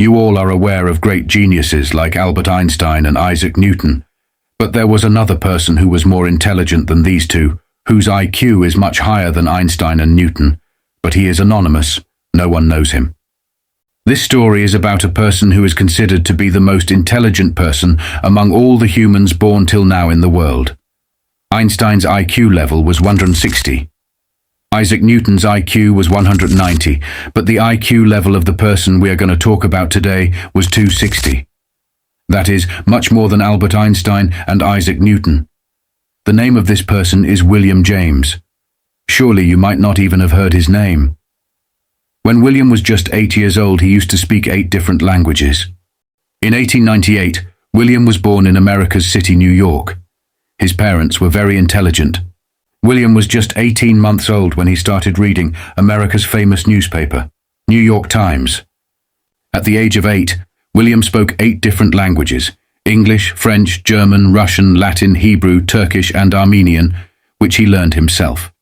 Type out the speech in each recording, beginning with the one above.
You all are aware of great geniuses like Albert Einstein and Isaac Newton, but there was another person who was more intelligent than these two, whose IQ is much higher than Einstein and Newton, but he is anonymous. No one knows him. This story is about a person who is considered to be the most intelligent person among all the humans born till now in the world. Einstein's IQ level was 160. Isaac Newton's IQ was 190, but the IQ level of the person we are going to talk about today was 260. That is, much more than Albert Einstein and Isaac Newton. The name of this person is William James. Surely you might not even have heard his name. When William was just 8 years old, he used to speak 8 different languages. In 1898, William was born in America's city, New York. His parents were very intelligent. William was just 18 months old when he started reading America's famous newspaper, New York Times. At the age of 8, William spoke 8 different languages: English, French, German, Russian, Latin, Hebrew, Turkish, and Armenian, which he learned himself.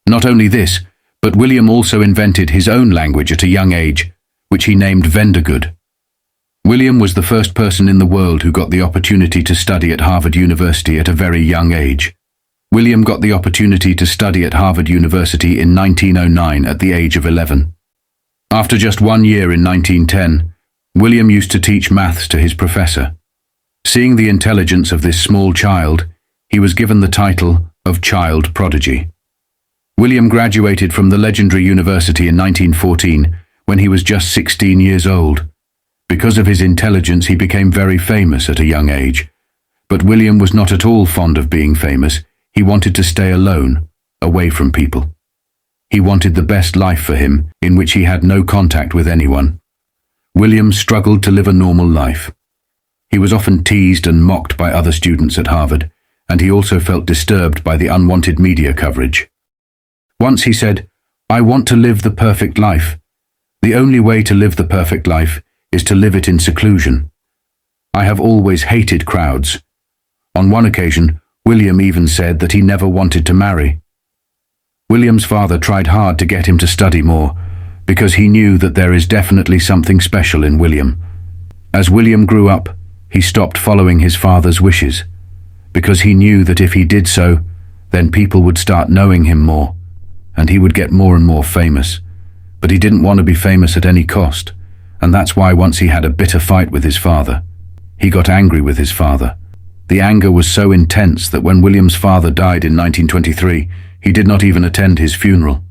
Not only this, but William also invented his own language at a young age, which he named Vendergood. William was the first person in the world who got the opportunity to study at Harvard University at a very young age. William got the opportunity to study at Harvard University in 1909 at the age of 11. After just 1 year in 1910, William used to teach maths to his professor. Seeing the intelligence of this small child, he was given the title of Child Prodigy. William graduated from the legendary university in 1914 when he was just 16 years old. Because of his intelligence, he became very famous at a young age. But William was not at all fond of being famous. He wanted to stay alone, away from people. He wanted the best life for him, in which he had no contact with anyone. William struggled to live a normal life. He was often teased and mocked by other students at Harvard, and he also felt disturbed by the unwanted media coverage. Once he said, "I want to live the perfect life. The only way to live the perfect life is to live it in seclusion. I have always hated crowds." On one occasion, William even said that he never wanted to marry. William's father tried hard to get him to study more, because he knew that there is definitely something special in William. As William grew up, he stopped following his father's wishes, because he knew that if he did so, then people would start knowing him more, and he would get more and more famous. But he didn't want to be famous at any cost, and that's why once he had a bitter fight with his father. He got angry with his father. The anger was so intense that when William's father died in 1923, he did not even attend his funeral.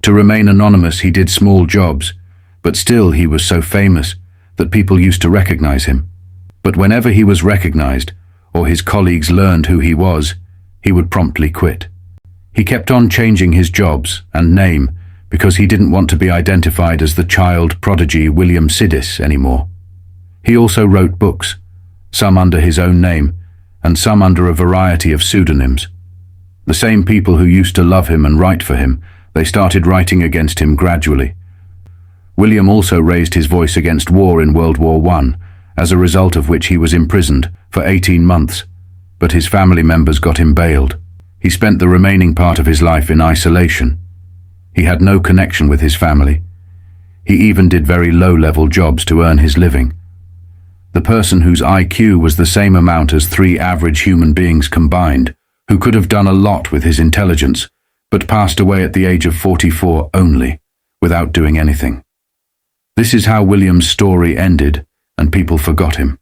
To remain anonymous, he did small jobs, but still he was so famous that people used to recognize him. But whenever he was recognized, or his colleagues learned who he was, he would promptly quit. He kept on changing his jobs and name because he didn't want to be identified as the child prodigy William Sidis anymore. He also wrote books, some under his own name, and some under a variety of pseudonyms. The same people who used to love him and write for him, they started writing against him gradually. William also raised his voice against war in World War I, as a result of which he was imprisoned for 18 months, but his family members got him bailed. He spent the remaining part of his life in isolation. He had no connection with his family. He even did very low-level jobs to earn his living. The person whose IQ was the same amount as 3 average human beings combined, who could have done a lot with his intelligence, but passed away at the age of 44 only, without doing anything. This is how William's story ended, and people forgot him.